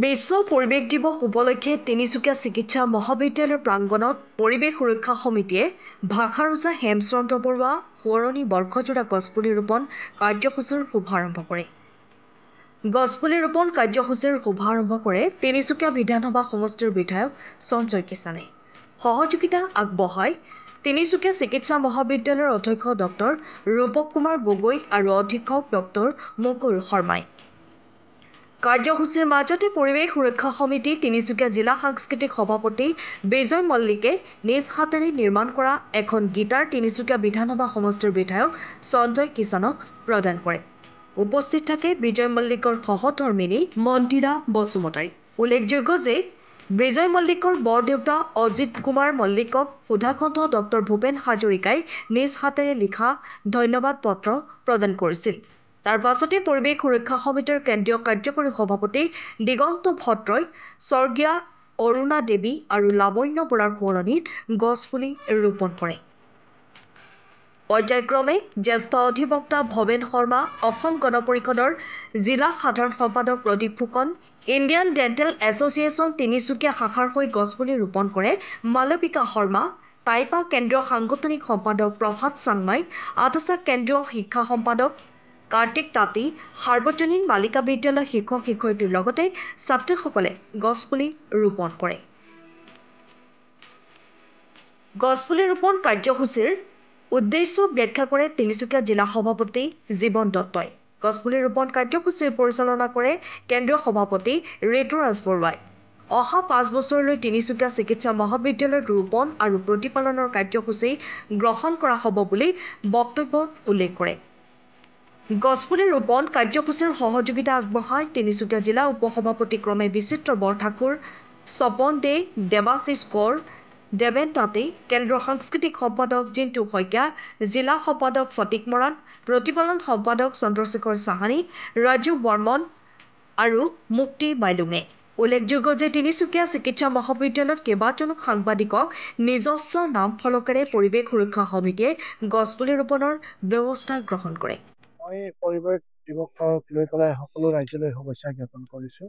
বিশ্ব পৰিৱেশ দিৱস উপলক্ষে তিনিচুকীয়া চিকিৎসা মহাবিদ্যালয়ৰ প্ৰাংগণত পৰিৱেশ সুৰক্ষা সমিতিয়ে ভাষাৰজা হেমচন্দ্ৰ বৰুৱা সোঁৱৰণী বৰ্ষজোৰা গছপুলি ৰোপণ কাৰ্যসূচীৰ শুভাৰম্ভ কৰে। গছপুলি ৰোপণ কাৰ্যসূচীৰ শুভাৰম্ভ কৰে তিনিচুকীয়া বিধানসভা সমষ্টিৰ বিধায়ক সঞ্জয় কিষাণে। সহযোগিতা আগবঢ়ায় তিনিচুকীয়া চিকিৎসা মহাবিদ্যালয়ৰ অধ্যক্ষ ডক্টৰ ৰূপক কুমাৰ গগৈ আৰু অধীক্ষক ডক্টৰ মুকুল শৰ্মাই। কাৰ্যসূচীৰ মাজতে পৰিৱেশ সুৰক্ষা সমিতি তিনিচুকীয়া জিলা সাংস্কৃতিক সভাপতি বিজয় মল্লিকে নিজ হাতেৰে নিৰ্মাণ কৰা এখন গীটাৰ তিনিচুকীয়া বিধানসভা সমষ্টিৰ বিধায়ক সঞ্জয় কিষাণক প্ৰদান কৰে। উপস্থিত থাকে বিজয় মল্লিকৰ সহধৰ্মিনী মন্দিৰা বসুমতাৰী। উল্লেখযোগ্য যে বিজয় মল্লিকৰ বৰদেউতা অজিত কুমাৰ মল্লিকক সুধাকণ্ঠ ডক্টৰ ভূপেন হাজৰিকাই নিজ হাতেৰে লিখা ধন্যবাদ পত্ৰ প্ৰদান কৰিছিল। তাৰ পাছতে পৰিৱেশ সুৰক্ষা সমিতিৰ কেন্দ্ৰীয় কাৰ্যকৰী সভাপতি দিগন্ত ভট্টই স্বৰ্গীয়া অৰুণা দেৱী আৰু লাৱণ্য বৰাৰ সোঁৱৰণীত গছপুলি ৰোপণ কৰে। পৰ্যায়ক্ৰমে জ্যেষ্ঠ অধিবক্তা ভৱেন শৰ্মা, অসম গণ পৰিষদৰ জিলা সাধাৰণ সম্পাদক Pradip Phukan, Indian dental association Tinsukia শাখাৰ হৈ গছপুলি ৰোপণ কৰে মালবিকা শৰ্মা, টাইপা কেন্দ্ৰীয় সাংগঠনিক সম্পাদক প্ৰভাত চাংমাই, আটাছা কেন্দ্ৰীয় শিক্ষা সম্পাদক কাৰ্তিক তাঁতী, সাৰ্বজনীন বালিকা বিদ্যালয় শিক্ষক-শিক্ষয়িত্ৰীৰ লগতে ছাত্ৰীসকলে গছপুলি ৰোপণ কৰে। গছপুলি ৰোপণ কাৰ্যসূচীৰ উদ্দেশ্য ব্যাখ্যা কৰে তিনিচুকীয়া জিলা সভাপতি জীৱন দত্তই। গছপুলি ৰোপণ কাৰ্যসূচীৰ পৰিচালনা কৰে কেন্দ্ৰীয় সভাপতি ঋতুৰাজ বৰুৱাই। অহা 5 বছৰলৈ তিনিচুকীয়া চিকিৎসা মহাবিদ্যালয়ত ৰোপণ আৰু প্ৰতিপালনৰ কাৰ্যসূচী গ্ৰহণ কৰা হ'ব বুলি বক্তব্যত উল্লেখ কৰে। গছপুলি ৰোপণ কাৰ্যসূচীৰ সহযোগিতা আগবঢ়ায় তিনিচুকীয়া জিলা উপ-সভাপতি ক্ৰমে বিচিত্ৰ বৰঠাকুৰ, স্বপন দে, দেৱাশিষ কোঁৱৰ, দেৱেন তাঁতী, কেন্দ্ৰীয় সাংস্কৃতিক সম্পাদক জিন্তু শইকীয়া, জিলা সম্পাদক ফটিক মৰাণ, প্ৰতিপালন সম্পাদক চন্দ্ৰশেখৰ চাহানী, ৰাজু বৰ্মন আৰু মুক্তি বাইলুঙে। উল্লেখযোগ্য যে তিনিচুকীয়া চিকিৎসা মহাবিদ্যালয়ত কেইবাজনো সাংবাদিকক নিজস্ব নাম ফলকেৰে পৰিৱেশ সুৰক্ষা সমিতিয়ে গছপুলি ৰোপণৰ ব্যৱস্থা গ্ৰহণ কৰে। মই পৰিৱেশ দিৱসক লৈ পেলাই সকলো ৰাজ্যলৈ শুভেচ্ছা জ্ঞাপন কৰিছোঁ।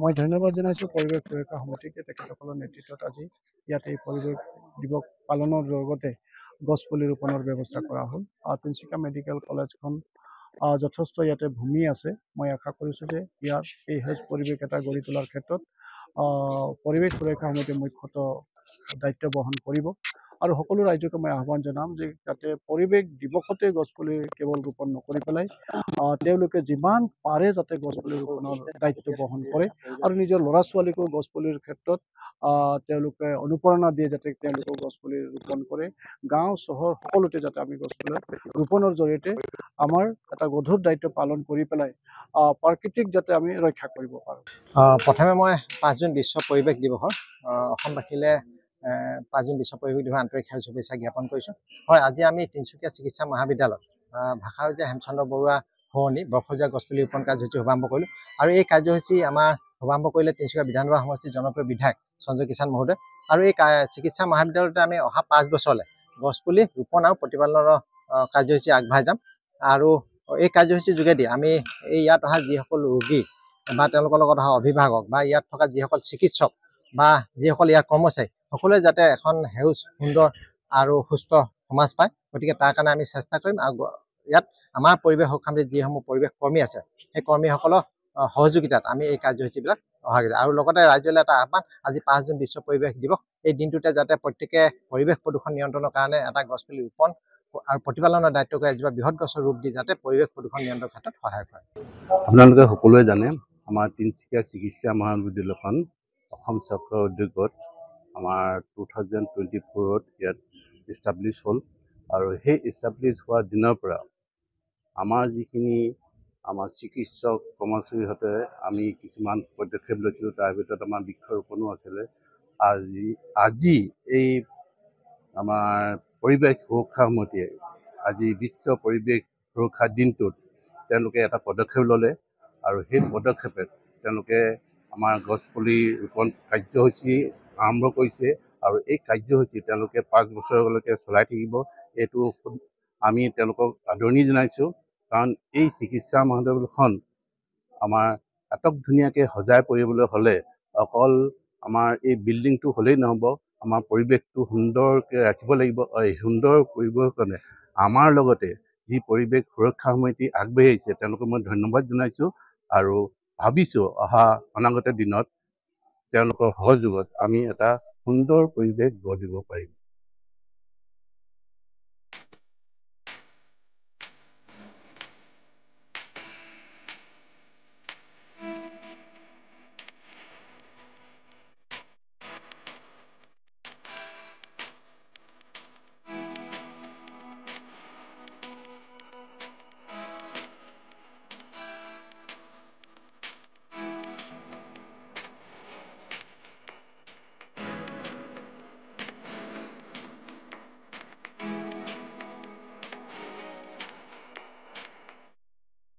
মই ধন্যবাদ জনাইছোঁ পৰিৱেশ সুৰক্ষা সমিতিকে, তেখেতসকলৰ নেতৃত্বত আজি ইয়াত এই পৰিৱেশ দিৱস পালনৰ লগতে গছপুলি ৰোপণৰ ব্যৱস্থা কৰা হ'ল। তিনিচুকীয়া মেডিকেল কলেজখন যথেষ্ট ইয়াতে ভূমি আছে। মই আশা কৰিছোঁ যে ইয়াত এই সেউজ পৰিৱেশ এটা গঢ়ি তোলাৰ ক্ষেত্ৰত পৰিৱেশ সুৰক্ষা সমিতিয়ে মুখ্যতঃ দায়িত্ব বহন কৰিব। আৰু সকলো ৰাজ্যকে মই আহ্বান জনাম যে যাতে পৰিৱেশ দিৱসতে গছপুলি কেৱল ৰোপণ নকৰি পেলাই তেওঁলোকে যিমান পাৰে যাতে গছপুলি ৰোপণৰ দায়িত্ব বহন কৰে আৰু নিজৰ ল'ৰা-ছোৱালীকো গছপুলিৰ ক্ষেত্ৰত তেওঁলোকে অনুপ্ৰেৰণা দিয়ে যাতে তেওঁলোকেও গছপুলি ৰোপণ কৰে। গাঁও চহৰ সকলোতে যাতে আমি গছপুলি ৰোপণৰ জৰিয়তে আমাৰ এটা গধুৰ দায়িত্ব পালন কৰি পেলাই প্ৰাকৃতিক যাতে আমি ৰক্ষা কৰিব পাৰোঁ। প্ৰথমে মই 5 জুন বিশ্ব পৰিৱেশ দিৱসৰ অসমবাসীলৈ 5 জুন বিশ্ব পৰিৱেশ দিৱসৰ আন্তৰিক শুভেচ্ছা জ্ঞাপন কৰিছোঁ। হয়, আজি আমি তিনিচুকীয়া চিকিৎসা মহাবিদ্যালয়ত ভাষাৰজা হেমচন্দ্ৰ বৰুৱা সোঁৱৰণী বৰ্ষজোৰা গছপুলি ৰোপণ কাৰ্যসূচী শুভাৰম্ভ কৰিলোঁ। আৰু এই কাৰ্যসূচী আমাৰ শুভাৰম্ভ কৰিলে তিনিচুকীয়া বিধানসভা সমষ্টিৰ জনপ্ৰিয় বিধায়ক সঞ্জয় কিষাণ মহোদয়। আৰু এই চিকিৎসা মহাবিদ্যালয়তে আমি অহা 5 বছৰলৈ গছপুলি ৰোপণ আৰু প্ৰতিপালনৰ কাৰ্যসূচী আগবঢ়াই যাম। আৰু এই কাৰ্যসূচীৰ যোগেদি আমি ইয়াত অহা যিসকল ৰোগী বা তেওঁলোকৰ লগত অহা অভিভাৱক বা ইয়াত থকা যিসকল চিকিৎসক বা যিসকল ইয়াৰ কৰ্মচাৰী সকলোৱে যাতে এখন সেউজ সুন্দৰ আৰু সুস্থ সমাজ পায়, গতিকে তাৰ কাৰণে আমি চেষ্টা কৰিম। আৰু ইয়াত আমাৰ পৰিৱেশ সুৰক্ষা সমিতিৰ যিসমূহ পৰিৱেশ কৰ্মী আছে সেই কৰ্মীসকলৰ সহযোগিতাত আমি এই কাৰ্যসূচীবিলাক আৰু লগতে ৰাজ্যলৈ এটা আহ্বান, আজি 5 জুন বিশ্ব পৰিৱেশ দিৱস, এই দিনটোতে যাতে প্ৰত্যেকে পৰিৱেশ প্ৰদূষণ নিয়ন্ত্ৰণৰ কাৰণে এটা গছপুলি ৰোপণ আৰু প্ৰতিপালনৰ দায়িত্ব কৰি এজোপা বৃহৎ গছৰ ৰূপ দি যাতে পৰিৱেশ প্ৰদূষণ নিয়ন্ত্ৰণৰ ক্ষেত্ৰত সহায়ক হয়। আপোনালোকে সকলোৱে জানে আমাৰ তিনিচুকীয়া চিকিৎসা মহাবিদ্যালয়খন অসম চৰকাৰৰ উদ্যোগত আমাৰ 2024ত ইয়াত ইষ্টাব্লিছ হ'ল। আৰু সেই ইষ্টাব্লিছ হোৱাৰ দিনৰ পৰা আমাৰ যিখিনি আমাৰ চিকিৎসক কৰ্মচাৰীহঁতে আমি কিছুমান পদক্ষেপ লৈছিলোঁ, তাৰ ভিতৰত আমাৰ বৃক্ষৰোপণো আছিলে। আজি এই আমাৰ পৰিৱেশ সুৰক্ষা সমিতিয়ে আজি বিশ্ব পৰিৱেশ সুৰক্ষা দিনটোত তেওঁলোকে এটা পদক্ষেপ ল'লে আৰু সেই পদক্ষেপে তেওঁলোকে আমাৰ গছপুলি ৰোপণ কাৰ্যসূচী আৰম্ভ কৰিছে। আৰু এই কাৰ্যসূচী তেওঁলোকে 5 বছৰলৈকে চলাই থাকিব। এইটো আমি তেওঁলোকক আদৰণি জনাইছোঁ, কাৰণ এই চিকিৎসা মহাবিদ্যালয়খন আমাৰ আটক ধুনীয়াকৈ সজাই পৰিবলৈ হ'লে অকল আমাৰ এই বিল্ডিংটো হ'লেই নহ'ব, আমাৰ পৰিৱেশটো সুন্দৰকৈ ৰাখিব লাগিব। এই সুন্দৰ কৰিবৰ কাৰণে আমাৰ লগতে যি পৰিৱেশ সুৰক্ষা সমিতি আগবাঢ়ি আহিছে তেওঁলোকক মই ধন্যবাদ জনাইছোঁ আৰু ভাবিছোঁ অনাগত দিনত তেওঁলোকৰ সহযোগত আমি এটা সুন্দৰ পৰিৱেশ গঢ় দিব পাৰিম।